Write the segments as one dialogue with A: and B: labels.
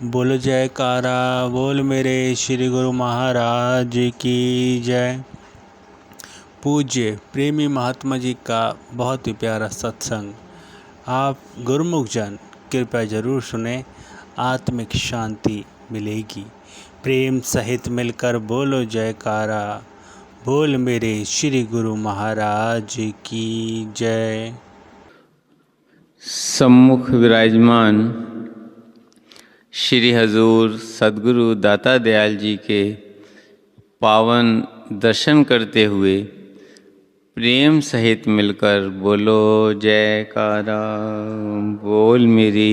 A: बोलो जयकारा बोल मेरे श्री गुरु महाराज की जय। पूज्य प्रेमी महात्मा जी का बहुत ही प्यारा सत्संग आप गुरुमुख जन कृपया जरूर सुने, आत्मिक शांति मिलेगी। प्रेम सहित मिलकर बोलो जयकारा बोल मेरे श्री गुरु महाराज की जय।
B: सम्मुख विराजमान श्री हजूर सद्गुरु दाता दयाल जी के पावन दर्शन करते हुए प्रेम सहित मिलकर बोलो जयकारा बोल मेरी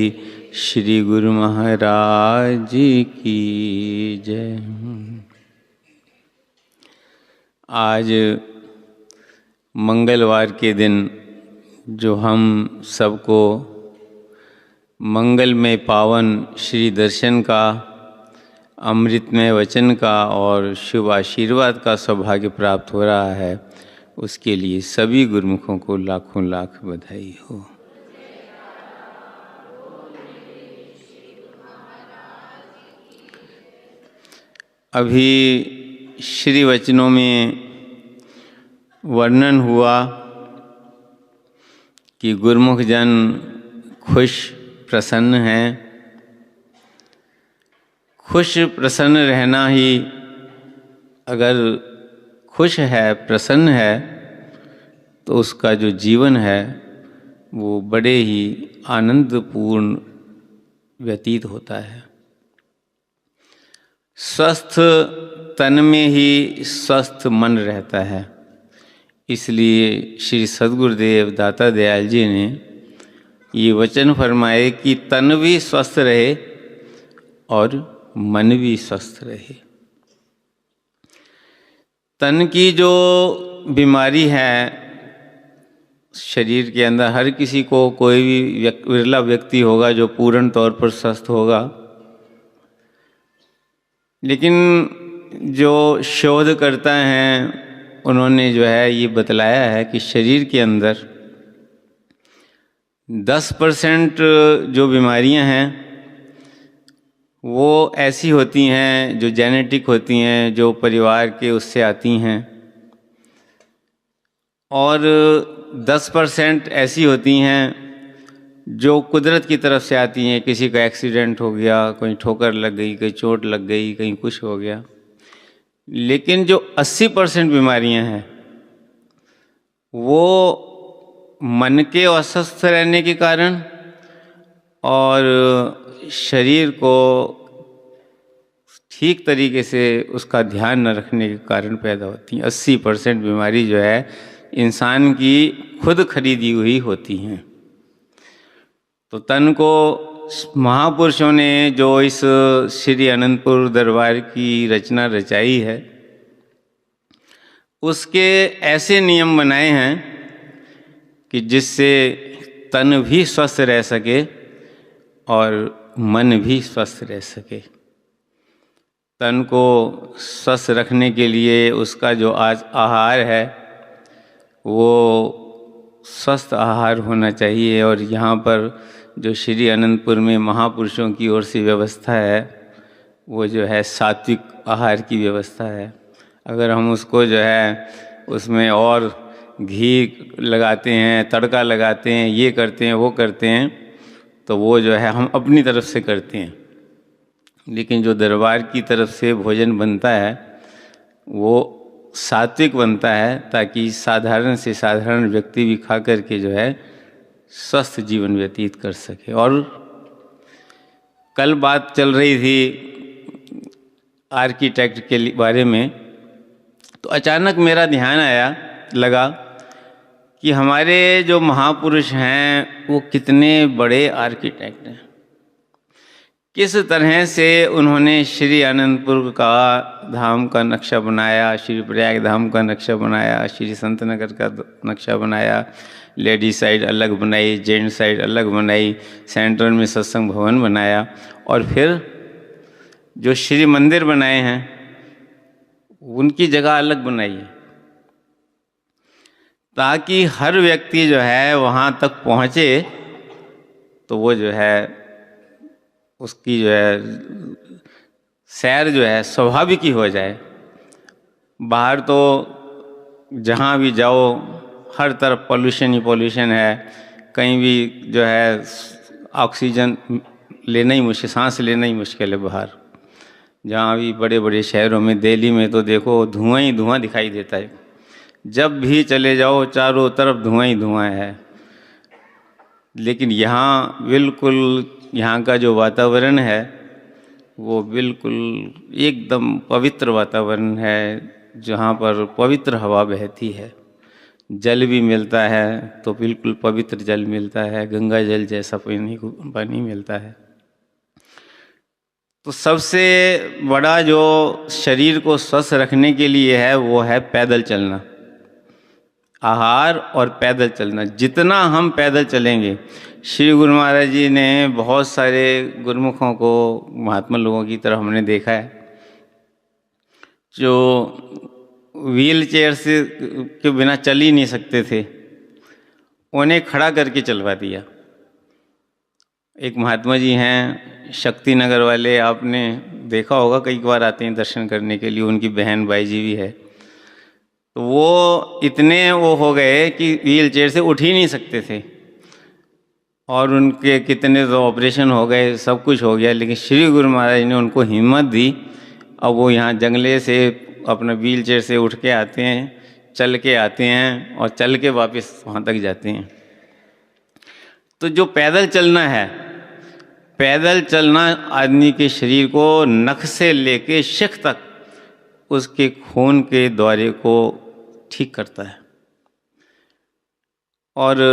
B: श्री गुरु महाराज की जय। आज मंगलवार के दिन जो हम सबको मंगलमय पावन श्री दर्शन का, अमृतमय वचन का और शुभ आशीर्वाद का सौभाग्य प्राप्त हो रहा है, उसके लिए सभी गुरुमुखों को लाखों लाख बधाई हो। अभी श्री वचनों में वर्णन हुआ कि गुरुमुख जन खुश प्रसन्न हैं। खुश प्रसन्न रहना ही, अगर खुश है प्रसन्न है तो उसका जो जीवन है वो बड़े ही आनंदपूर्ण व्यतीत होता है। स्वस्थ तन में ही स्वस्थ मन रहता है। इसलिए श्री सद्गुरुदेव दाता दयाल जी ने ये वचन फरमाए कि तन भी स्वस्थ रहे और मन भी स्वस्थ रहे। तन की जो बीमारी है शरीर के अंदर, हर किसी को कोई भी विरला व्यक्ति होगा जो पूर्ण तौर पर स्वस्थ होगा, लेकिन जो शोधकर्ता हैं उन्होंने जो है ये बतलाया है कि शरीर के अंदर 10% जो बीमारियां हैं वो ऐसी होती हैं जो जेनेटिक होती हैं, जो परिवार के उससे आती हैं, और 10% ऐसी होती हैं जो कुदरत की तरफ से आती हैं। किसी का एक्सीडेंट हो गया, कहीं ठोकर लग गई, कहीं चोट लग गई, कहीं कुछ हो गया। लेकिन जो 80% बीमारियां हैं वो मन के अस्वस्थ रहने के कारण और शरीर को ठीक तरीके से उसका ध्यान न रखने के कारण पैदा होती हैं। 80% बीमारी जो है इंसान की खुद खरीदी हुई होती हैं। तो तन को महापुरुषों ने जो इस श्री अनंतपुर दरबार की रचना रचाई है, उसके ऐसे नियम बनाए हैं कि जिससे तन भी स्वस्थ रह सके और मन भी स्वस्थ रह सके। तन को स्वस्थ रखने के लिए उसका जो आज आहार है वो स्वस्थ आहार होना चाहिए। और यहाँ पर जो श्री अनंतपुर में महापुरुषों की ओर से व्यवस्था है वो जो है सात्विक आहार की व्यवस्था है। अगर हम उसको जो है उसमें और घी लगाते हैं, तड़का लगाते हैं, ये करते हैं, वो करते हैं, तो वो जो है हम अपनी तरफ से करते हैं। लेकिन जो दरबार की तरफ से भोजन बनता है वो सात्विक बनता है, ताकि साधारण से साधारण व्यक्ति भी खा करके जो है स्वस्थ जीवन व्यतीत कर सके। और कल बात चल रही थी आर्किटेक्ट के बारे में, तो अचानक मेरा ध्यान लगा कि हमारे जो महापुरुष हैं वो कितने बड़े आर्किटेक्ट हैं। किस तरह से उन्होंने श्री अनंतपुर का धाम का नक्शा बनाया, श्री प्रयाग धाम का नक्शा बनाया, श्री संत नगर का नक्शा बनाया, लेडी साइड अलग बनाई, जेंट साइड अलग बनाई, सेंटर में सत्संग भवन बनाया, और फिर जो श्री मंदिर बनाए हैं उनकी जगह अलग बनाई है, ताकि हर व्यक्ति जो है वहाँ तक पहुँचे तो वो जो है उसकी जो है सैर जो है स्वाभाविक ही हो जाए। बाहर तो जहाँ भी जाओ हर तरफ पॉल्यूशन ही पॉल्यूशन है, कहीं भी जो है ऑक्सीजन लेना ही मुश्किल, सांस लेना ही मुश्किल है बाहर। जहाँ भी बड़े बड़े शहरों में, दिल्ली में तो देखो धुआं ही धुआं दिखाई देता है, जब भी चले जाओ चारों तरफ धुआं ही धुआं है। लेकिन यहाँ बिल्कुल, यहाँ का जो वातावरण है वो बिल्कुल एकदम पवित्र वातावरण है, जहाँ पर पवित्र हवा बहती है, जल भी मिलता है तो बिल्कुल पवित्र जल मिलता है, गंगा जल जैसा पानी मिलता है। तो सबसे बड़ा जो शरीर को स्वस्थ रखने के लिए है वो है पैदल चलना, आहार और पैदल चलना। जितना हम पैदल चलेंगे, श्री गुरु महाराज जी ने बहुत सारे गुरुमुखों को, महात्मा लोगों की तरह हमने देखा है जो व्हील चेयर से के बिना चल ही नहीं सकते थे, उन्हें खड़ा करके चलवा दिया। एक महात्मा जी हैं शक्ति नगर वाले, आपने देखा होगा, कई बार आते हैं दर्शन करने के लिए, उनकी बहन बाई जी भी है। तो वो इतने वो हो गए कि व्हील चेयर से उठ ही नहीं सकते थे, और उनके कितने तो ऑपरेशन हो गए, सब कुछ हो गया, लेकिन श्री गुरु महाराज ने उनको हिम्मत दी। अब वो यहाँ जंगले से अपना व्हील चेयर से उठ के आते हैं, चल के आते हैं और चल के वापस वहाँ तक जाते हैं। तो जो पैदल चलना है, पैदल चलना आदमी के शरीर को नख से लेके शिख तक उसके खून के दौरे को ठीक करता है। और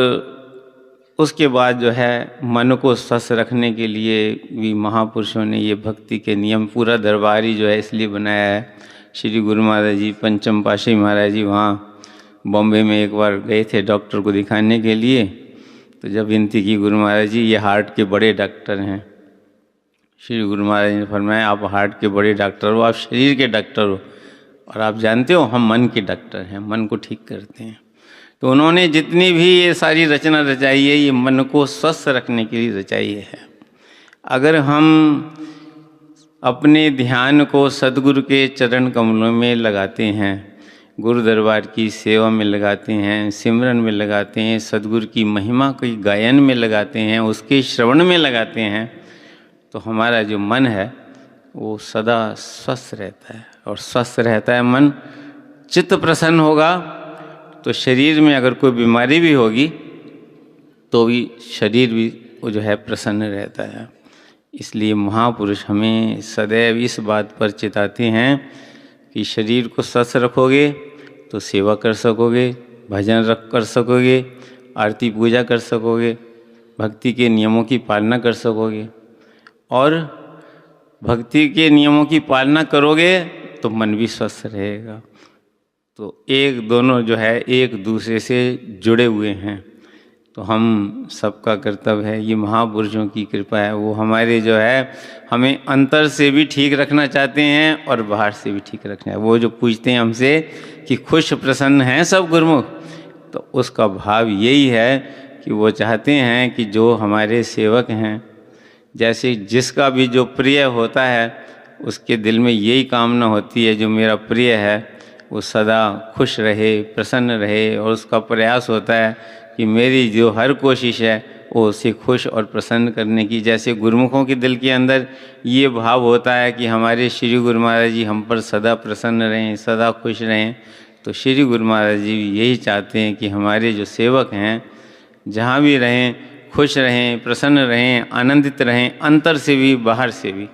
B: उसके बाद जो है मन को स्वस्थ रखने के लिए भी महापुरुषों ने ये भक्ति के नियम, पूरा दरबार ही जो है इसलिए बनाया है। श्री गुरु महाराज जी, पंचम पातशाही महाराज जी वहाँ बॉम्बे में एक बार गए थे डॉक्टर को दिखाने के लिए, तो जब विनती की गुरु महाराज जी ये हार्ट के बड़े डॉक्टर हैं, श्री गुरु महाराज ने फरमाया आप हार्ट के बड़े डॉक्टर हो, आप शरीर के डॉक्टर हो, और आप जानते हो हम मन के डॉक्टर हैं, मन को ठीक करते हैं। तो उन्होंने जितनी भी ये सारी रचना रचाई है, ये मन को स्वस्थ रखने के लिए रचाई है। अगर हम अपने ध्यान को सद्गुरु के चरण कमलों में लगाते हैं, गुरु दरबार की सेवा में लगाते हैं, सिमरन में लगाते हैं, सद्गुरु की महिमा की गायन में लगाते हैं, उसके श्रवण में लगाते हैं, तो हमारा जो मन है वो सदा स्वस्थ रहता है। और स्वस्थ रहता है मन, चित्त प्रसन्न होगा, तो शरीर में अगर कोई बीमारी भी होगी तो भी शरीर भी वो जो है प्रसन्न रहता है। इसलिए महापुरुष हमें सदैव इस बात पर चिताते हैं कि शरीर को स्वस्थ रखोगे तो सेवा कर सकोगे, भजन कर सकोगे, आरती पूजा कर सकोगे, भक्ति के नियमों की पालना कर सकोगे। और भक्ति के नियमों की पालना करोगे तो मन भी स्वस्थ रहेगा। तो एक दोनों जो है एक दूसरे से जुड़े हुए हैं। तो हम सबका कर्तव्य है, ये महापुरुषों की कृपा है, वो हमारे जो है हमें अंतर से भी ठीक रखना चाहते हैं और बाहर से भी ठीक रखना है। वो जो पूछते हैं हमसे कि खुश प्रसन्न हैं सब गुरुमुख, तो उसका भाव यही है कि वो चाहते हैं कि जो हमारे सेवक हैं, जैसे जिसका भी जो प्रिय होता है उसके दिल में यही कामना होती है, जो मेरा प्रिय है वो सदा खुश रहे, प्रसन्न रहे, और उसका प्रयास होता है कि मेरी जो हर कोशिश है वो उसे खुश और प्रसन्न करने की। जैसे गुरुमुखों के दिल के अंदर ये भाव होता है कि हमारे श्री गुरु महाराज जी हम पर सदा प्रसन्न रहें, सदा खुश रहें, तो श्री गुरु महाराज जी भी यही चाहते हैं कि हमारे जो सेवक हैं जहाँ भी रहें खुश रहें, प्रसन्न रहें, आनंदित रहें, अंतर से भी बाहर से भी।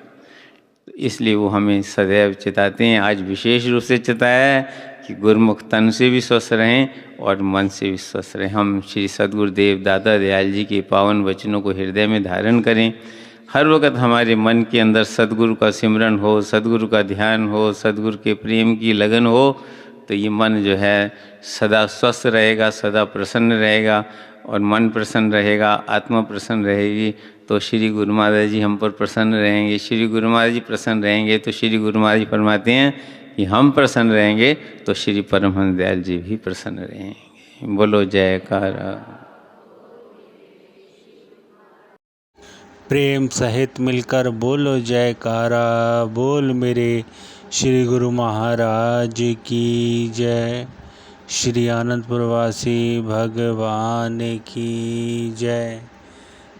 B: इसलिए वो हमें सदैव चिताते हैं। आज विशेष रूप से चिताया है कि गुरुमुख तन से भी स्वस्थ रहें और मन से भी स्वस्थ रहें। हम श्री सद्गुरुदेव दादा दयाल जी के पावन वचनों को हृदय में धारण करें। हर वक्त हमारे मन के अंदर सद्गुरु का सिमरन हो, सद्गुरु का ध्यान हो, सद्गुरु के प्रेम की लगन हो, तो ये मन जो है सदा स्वस्थ रहेगा, सदा प्रसन्न रहेगा। और मन प्रसन्न रहेगा, आत्मा प्रसन्न रहेगी, तो श्री गुरु महाराज जी हम पर प्रसन्न रहेंगे। श्री गुरु महाराज जी प्रसन्न रहेंगे तो श्री गुरु महाराज जी फरमाते हैं कि हम प्रसन्न रहेंगे तो श्री परमहंस दयाल जी भी प्रसन्न रहेंगे। बोलो जयकारा।
A: प्रेम सहित मिलकर बोलो जयकारा। बोल मेरे श्री गुरु महाराज की जय। श्री आनंदपुर वासी भगवान की जय।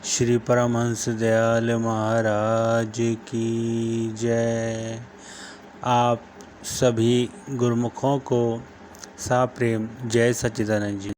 A: श्री परमहंस दयाल महाराज की जय। आप सभी गुरुमुखों को साप्रेम जय सच्चिदानंद जी।